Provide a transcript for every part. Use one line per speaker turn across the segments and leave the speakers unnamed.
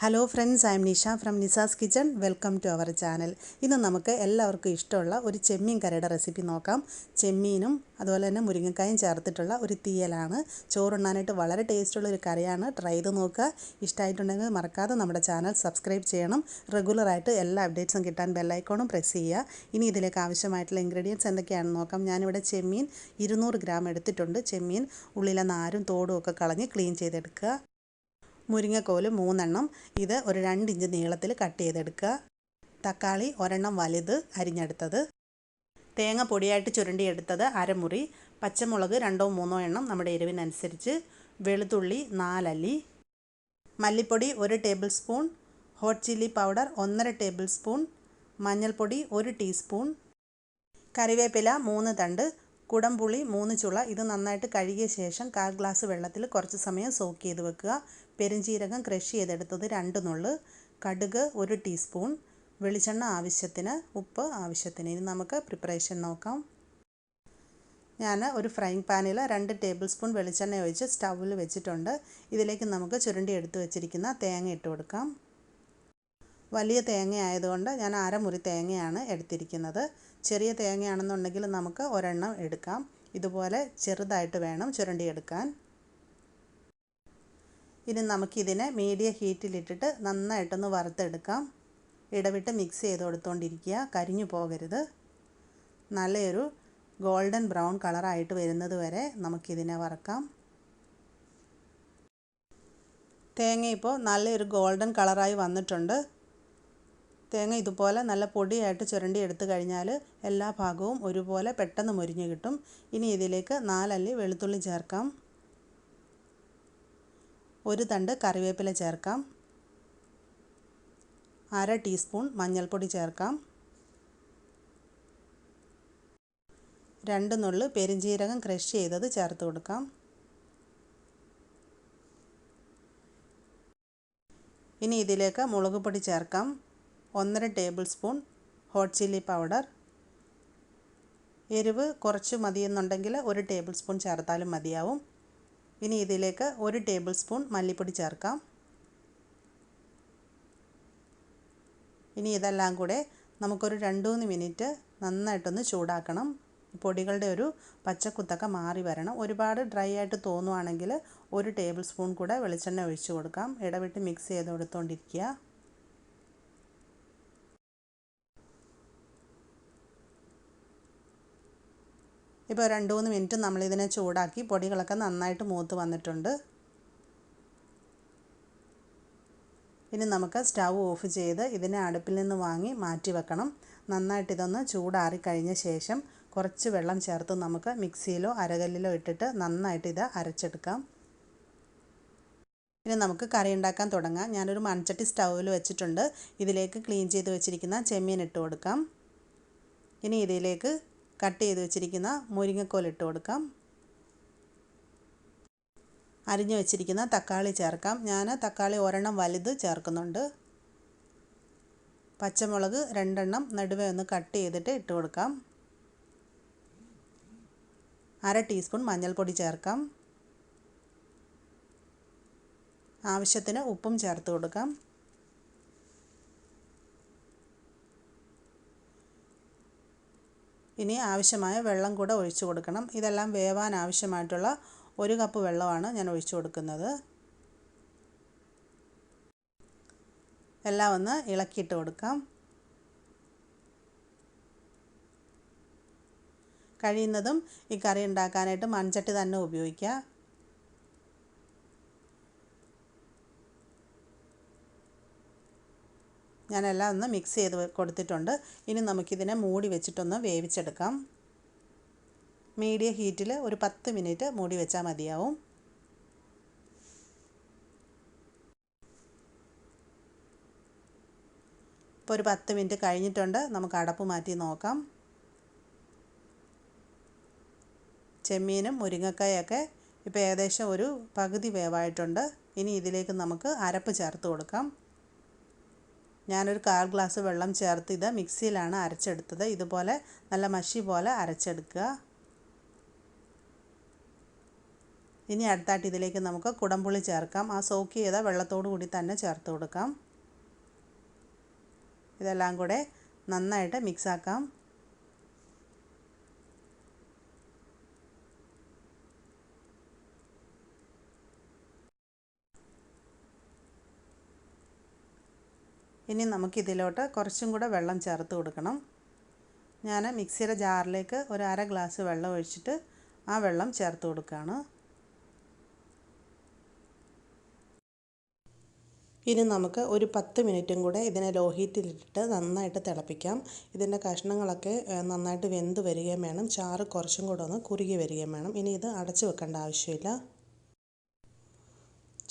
Hello friends, I am Nisha from Nisa's kitchen. Welcome to our channel. ഇന്ന് നമുക്ക് എല്ലാവർക്കും ഇഷ്ടമുള്ള ഒരു ചെമ്മീൻ കറിയുടെ റെസിപ്പി നോക്കാം. ചെമ്മീനും അതുപോലെ തന്നെ മുരിങ്ങക്കായും ചേർത്തിട്ടുള്ള ഒരു തീയലാണ്. ചോറുണ്ണാനായിട്ട് വളരെ ടേസ്റ്റുള്ള ഒരു കറിയാണ്. ട്രൈ ചെയ്ത് നോക്കുക. ഇഷ്ടമായിട്ടുണ്ടെങ്കിൽ മറക്കാതെ നമ്മുടെ ചാനൽ സബ്സ്ക്രൈബ് ചെയ്യണം. റെഗുലറായിട്ട് എല്ലാ അപ്ഡേറ്റ്സും കിട്ടാൻ ബെല്ലൈക്കോണും പ്രസ് ചെയ്യുക. ഇനി ഇതിലേക്ക് ആവശ്യമായിട്ടുള്ള ഇൻഗ്രീഡിയൻസ് എന്തൊക്കെയാണെന്ന് നോക്കാം. ഞാനിവിടെ ചെമ്മീൻ 200 ഗ്രാം എടുത്തിട്ടുണ്ട്. ചെമ്മീൻ ഉള്ളിലെ നാരും തോടും ഒക്കെ കളഞ്ഞ് ക്ലീൻ ചെയ്തെടുക്കുക. മുരിങ്ങക്കോല് 3 എണ്ണം, ഇത് ഒരു 2 ഇഞ്ച് നീളത്തിൽ കട്ട് ചെയ്തെടുക്കുക. തക്കാളി ഒരെണ്ണം വലുത് അരിഞ്ഞെടുത്തത്. തേങ്ങ പൊടിയായിട്ട് ചുരണ്ടിയെടുത്തത് അരമുറി. പച്ചമുളക് 2-3 എണ്ണം നമ്മുടെ എരിവിനനുസരിച്ച്. വെളുത്തുള്ളി 4 അല്ലി. മല്ലിപ്പൊടി 1 table spoon. Hot chilli powder 1.5 table spoon. മഞ്ഞൾപ്പൊടി 1 ടീസ്പൂൺ. കറിവേപ്പില 3 തണ്ട്. കുടംപുളി 3 ചുള. ഇത് നന്നായിട്ട് കഴുകിയ ശേഷം 1/4 ഗ്ലാസ് വെള്ളത്തിൽ കുറച്ച് സമയം സോക്ക് ചെയ്ത് വെക്കുക. പെരുംജീരകം ക്രഷ് ചെയ്തെടുത്തത് 2 നുള്ള്. കടുക് 1 ടീസ്പൂൺ. വെളിച്ചെണ്ണ ആവശ്യത്തിന്. ഉപ്പ് ആവശ്യത്തിന്. ഇനി നമുക്ക് പ്രിപ്പറേഷൻ നോക്കാം. ഞാൻ ഒരു ഫ്രൈങ് പാനിൽ 2 ടേബിൾ സ്പൂൺ വെളിച്ചെണ്ണ ഒഴിച്ച് സ്റ്റൗവിൽ വെച്ചിട്ടുണ്ട്. ഇതിലേക്ക് നമുക്ക് ചുരണ്ടി എടുത്ത് വെച്ചിരിക്കുന്ന തേങ്ങ ഇട്ട് കൊടുക്കാം. വലിയ തേങ്ങ ആയതുകൊണ്ട് ഞാൻ അരമുറി തേങ്ങയാണ് എടുത്തിരിക്കുന്നത്. ചെറിയ തേങ്ങയാണെന്നുണ്ടെങ്കിൽ നമുക്ക് ഒരെണ്ണം എടുക്കാം. ഇതുപോലെ ചെറുതായിട്ട് വേണം ചുരണ്ടിയെടുക്കാൻ. ഇനി നമുക്കിതിനെ മീഡിയം ഹീറ്റിലിട്ടിട്ട് നന്നായിട്ടൊന്ന് വറുത്തെടുക്കാം. ഇടവിട്ട് മിക്സ് ചെയ്ത് കൊടുത്തുകൊണ്ടിരിക്കുക. കരിഞ്ഞു പോകരുത്. നല്ലൊരു ഗോൾഡൻ ബ്രൗൺ കളറായിട്ട് വരുന്നത് വരെ നമുക്കിതിനെ വറക്കാം. തേങ്ങ ഇപ്പോൾ നല്ലൊരു ഗോൾഡൻ കളറായി വന്നിട്ടുണ്ട്. തേങ്ങ ഇതുപോലെ നല്ല പൊടിയായിട്ട് ചുരണ്ടി എടുത്തു കഴിഞ്ഞാൽ എല്ലാ ഭാഗവും ഒരുപോലെ പെട്ടെന്ന് മുരിഞ്ഞ് കിട്ടും. ഇനി ഇതിലേക്ക് 4 അല്ലി വെളുത്തുള്ളി ചേർക്കാം. 1 തണ്ട് കറിവേപ്പില ചേർക്കാം. 1/2 ടീസ്പൂൺ മഞ്ഞൾപ്പൊടി ചേർക്കാം. 2 നുള്ള് പെരുംജീരകം ക്രഷ് ചെയ്തത് ചേർത്ത് കൊടുക്കാം. ഇനി ഇതിലേക്ക് മുളക് പൊടി ചേർക്കാം. 1.5 table spoon hot chilli powder. എരിവ് കുറച്ച് മതിയെന്നുണ്ടെങ്കിൽ 1 ടേബിൾ സ്പൂൺ ചേർത്താലും മതിയാവും. ഇനി ഇതിലേക്ക് 1 ടേബിൾ സ്പൂൺ മല്ലിപ്പൊടി ചേർക്കാം. ഇനി ഇതെല്ലാം കൂടെ നമുക്കൊരു 2-3 മിനിറ്റ് നന്നായിട്ടൊന്ന് ചൂടാക്കണം. പൊടികളുടെ ഒരു പച്ചക്കുത്തൊക്കെ മാറി വരണം. ഒരുപാട് ഡ്രൈ ആയിട്ട് തോന്നുവാണെങ്കിൽ 1 ടേബിൾ സ്പൂൺ കൂടെ വെളിച്ചെണ്ണ ഒഴിച്ച് കൊടുക്കാം. ഇടവിട്ട് മിക്സ് ചെയ്ത് കൊടുത്തുകൊണ്ടിരിക്കുക. ഇപ്പോൾ 2-3 മിനിറ്റ് നമ്മളിതിനെ ചൂടാക്കി. പൊടികളൊക്കെ നന്നായിട്ട് മൂത്ത് വന്നിട്ടുണ്ട്. ഇനി നമുക്ക് സ്റ്റൗ ഓഫ് ചെയ്ത് ഇതിനെ അടുപ്പിൽ നിന്ന് വാങ്ങി മാറ്റി വെക്കണം. നന്നായിട്ട് ഇതൊന്ന് ചൂടാറി കഴിഞ്ഞ ശേഷം കുറച്ച് വെള്ളം ചേർത്ത് നമുക്ക് മിക്സിയിലോ അരകല്ലിലോ ഇട്ടിട്ട് നന്നായിട്ട് ഇത് അരച്ചെടുക്കാം. ഇനി നമുക്ക് കറി ഉണ്ടാക്കാൻ തുടങ്ങാം. ഞാനൊരു മൺചട്ടി സ്റ്റൗവിൽ വെച്ചിട്ടുണ്ട്. ഇതിലേക്ക് ക്ലീൻ ചെയ്ത് വെച്ചിരിക്കുന്ന ചെമ്മീൻ ഇട്ട് കൊടുക്കാം. ഇനി ഇതിലേക്ക് കട്ട് ചെയ്ത് വെച്ചിരിക്കുന്ന മുരിങ്ങക്കോൽ ഇട്ട് കൊടുക്കാം. അരിഞ്ഞു വെച്ചിരിക്കുന്ന തക്കാളി ചേർക്കാം. ഞാൻ തക്കാളി ഒരെണ്ണം വലുത് ചേർക്കുന്നുണ്ട്. പച്ചമുളക് 2 എണ്ണം നടുവേ ഒന്ന് കട്ട് ചെയ്തിട്ട് ഇട്ട് കൊടുക്കാം. 1/2 ടീസ്പൂൺ മഞ്ഞൾപ്പൊടി ചേർക്കാം. ആവശ്യത്തിന് ഉപ്പും ചേർത്ത് കൊടുക്കാം. ഇനി ആവശ്യമായ വെള്ളം കൂടെ ഒഴിച്ചു കൊടുക്കണം. ഇതെല്ലാം വേവാൻ ആവശ്യമായിട്ടുള്ള 1 കപ്പ് വെള്ളമാണ് ഞാൻ ഒഴിച്ചു കൊടുക്കുന്നത്. എല്ലാം ഒന്ന് ഇളക്കിയിട്ട് കൊടുക്കാം. കഴിയുന്നതും ഈ കറി ഉണ്ടാക്കാനായിട്ട് മൺചട്ടി തന്നെ ഉപയോഗിക്കുക. ഞാനെല്ലാം ഒന്ന് മിക്സ് ചെയ്ത് കൊടുത്തിട്ടുണ്ട്. ഇനി നമുക്കിതിനെ മൂടി വെച്ചിട്ടൊന്ന് വേവിച്ചെടുക്കാം. മീഡിയം ഹീറ്റിൽ ഒരു 10 മിനിറ്റ് മൂടി വെച്ചാൽ മതിയാവും. ഇപ്പോൾ ഒരു 10 മിനിറ്റ് കഴിഞ്ഞിട്ടുണ്ട്. നമുക്ക് അടപ്പ് മാറ്റി നോക്കാം. ചെമ്മീനും മുരിങ്ങക്കായൊക്കെ ഇപ്പോൾ ഏകദേശം ഒരു പകുതി വേവായിട്ടുണ്ട്. ഇനി ഇതിലേക്ക് നമുക്ക് അരപ്പ് ചേർത്ത് കൊടുക്കാം. ഞാനൊരു 1/4 ഗ്ലാസ് വെള്ളം ചേർത്ത് ഇത് മിക്സിയിലാണ് അരച്ചെടുത്തത്. ഇതുപോലെ നല്ല മഷി പോലെ അരച്ചെടുക്കുക. ഇനി അടുത്തായിട്ട് ഇതിലേക്ക് നമുക്ക് കുടംപുളി ചേർക്കാം. ആ സോക്ക് ചെയ്ത വെള്ളത്തോടു കൂടി തന്നെ ചേർത്ത് കൊടുക്കാം. ഇതെല്ലാം കൂടെ നന്നായിട്ട് മിക്സ് ആക്കാം. ഇനി നമുക്കിതിലോട്ട് കുറച്ചും കൂടെ വെള്ളം ചേർത്ത് കൊടുക്കണം. ഞാൻ മിക്സിയുടെ ജാറിലേക്ക് ഒരു അര ഗ്ലാസ് വെള്ളം ഒഴിച്ചിട്ട് ആ വെള്ളം ചേർത്ത് കൊടുക്കുകയാണ്. ഇനി നമുക്ക് ഒരു 10 മിനിറ്റും കൂടെ ഇതിനെ ലോ ഹീറ്റിലിട്ടിട്ട് നന്നായിട്ട് തിളപ്പിക്കാം. ഇതിൻ്റെ കഷ്ണങ്ങളൊക്കെ നന്നായിട്ട് വെന്ത് വരികയും വേണം. ചാറ് കുറച്ചും കൂടെ ഒന്ന് കുറുകി വരികയും വേണം. ഇനി ഇത് അടച്ചു വെക്കേണ്ട ആവശ്യമില്ല.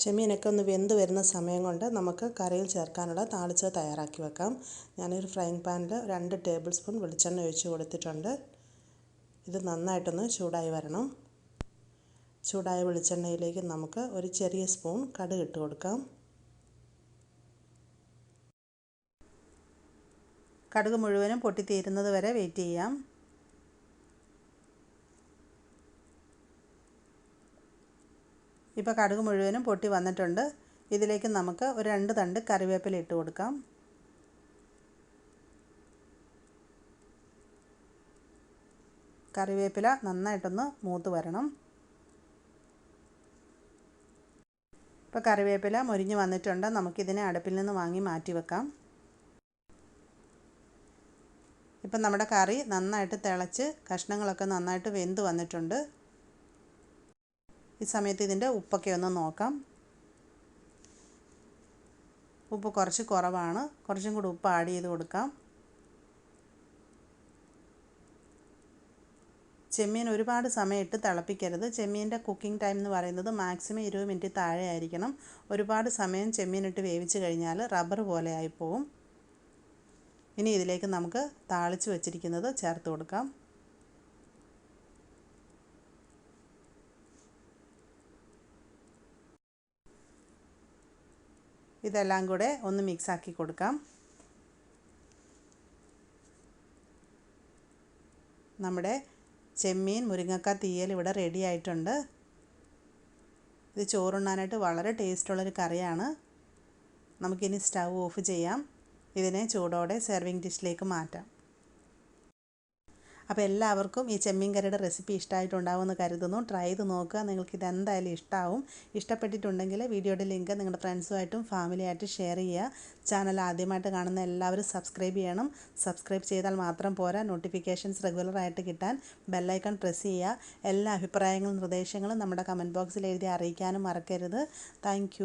ചെമ്മീനൊക്കെ ഒന്ന് വെന്ത് വരുന്ന സമയം കൊണ്ട് നമുക്ക് കറിയിൽ ചേർക്കാനുള്ള താളിച്ച് തയ്യാറാക്കി വെക്കാം. ഞാനൊരു ഫ്രൈങ് പാനിൽ 2 ടേബിൾ സ്പൂൺ വെളിച്ചെണ്ണ ഒഴിച്ച് കൊടുത്തിട്ടുണ്ട്. ഇത് നന്നായിട്ടൊന്ന് ചൂടായി വരണം. ചൂടായ വെളിച്ചെണ്ണയിലേക്ക് നമുക്ക് ഒരു ചെറിയ സ്പൂൺ കടുക് ഇട്ട് കൊടുക്കാം. കടുക് മുഴുവനും പൊട്ടിത്തീരുന്നത് വരെ വെയിറ്റ് ചെയ്യാം. ഇപ്പോൾ കടുക് മുഴുവനും പൊട്ടി വന്നിട്ടുണ്ട്. ഇതിലേക്ക് നമുക്ക് ഒരു 2 തണ്ട് കറിവേപ്പില ഇട്ട് കൊടുക്കാം. കറിവേപ്പില നന്നായിട്ടൊന്ന് മൂത്ത് വരണം. ഇപ്പോൾ കറിവേപ്പില മൊരിഞ്ഞ് വന്നിട്ടുണ്ട്. നമുക്കിതിനെ അടുപ്പിൽ നിന്ന് വാങ്ങി മാറ്റി വെക്കാം. ഇപ്പം നമ്മുടെ കറി നന്നായിട്ട് തിളച്ച് കഷ്ണങ്ങളൊക്കെ നന്നായിട്ട് വെന്ത് വന്നിട്ടുണ്ട്. ഈ സമയത്ത് ഇതിൻ്റെ ഉപ്പൊക്കെ ഒന്ന് നോക്കാം. ഉപ്പ് കുറച്ച് കുറവാണ്. കുറച്ചും കൂടി ഉപ്പ് ആഡ് ചെയ്ത് കൊടുക്കാം. ചെമ്മീൻ ഒരുപാട് സമയം ഇട്ട് തിളപ്പിക്കരുത്. ചെമ്മീൻ്റെ കുക്കിംഗ് ടൈം എന്ന് പറയുന്നത് മാക്സിമം 20 മിനിറ്റ് താഴെ ആയിരിക്കണം. ഒരുപാട് സമയം ചെമ്മീനിട്ട് വേവിച്ച് കഴിഞ്ഞാൽ റബ്ബർ പോലെ ആയിപ്പോവും. ഇനി ഇതിലേക്ക് നമുക്ക് താളിച്ച് വെച്ചിരിക്കുന്നത് ചേർത്ത് കൊടുക്കാം. ഇതെല്ലാം കൂടെ ഒന്ന് മിക്സ് ആക്കി കൊടുക്കാം. നമ്മുടെ ചെമ്മീൻ മുരിങ്ങക്ക തീയൽ ഇവിടെ റെഡി ആയിട്ടുണ്ട്. ഇത് ചോറുണ്ണാനായിട്ട് വളരെ ടേസ്റ്റുള്ളൊരു കറിയാണ്. നമുക്കിനി സ്റ്റൗ ഓഫ് ചെയ്യാം. ഇതിനെ ചൂടോടെ സെർവിങ് ഡിഷിലേക്ക് മാറ്റാം. അപ്പോൾ എല്ലാവർക്കും ഈ ചെമ്മീൻ കറിയുടെ റെസിപ്പി ഇഷ്ടമായിട്ടുണ്ടാവുമെന്ന് കരുതുന്നു. ട്രൈ ചെയ്ത് നോക്കുക. നിങ്ങൾക്കിത് എന്തായാലും ഇഷ്ടമാവും. ഇഷ്ടപ്പെട്ടിട്ടുണ്ടെങ്കിൽ വീഡിയോയുടെ ലിങ്ക് നിങ്ങളുടെ ഫ്രണ്ട്സുമായിട്ടും ഫാമിലിയായിട്ടും ഷെയർ ചെയ്യുക. ചാനൽ ആദ്യമായിട്ട് കാണുന്ന എല്ലാവരും സബ്സ്ക്രൈബ് ചെയ്യണം. സബ്സ്ക്രൈബ് ചെയ്താൽ മാത്രം പോരാ, നോട്ടിഫിക്കേഷൻസ് റെഗുലറായിട്ട് കിട്ടാൻ ബെല്ലൈക്കൺ പ്രസ് ചെയ്യുക. എല്ലാ അഭിപ്രായങ്ങളും നിർദ്ദേശങ്ങളും നമ്മുടെ കമൻറ്റ് ബോക്സിൽ എഴുതി അറിയിക്കാനും മറക്കരുത്. താങ്ക്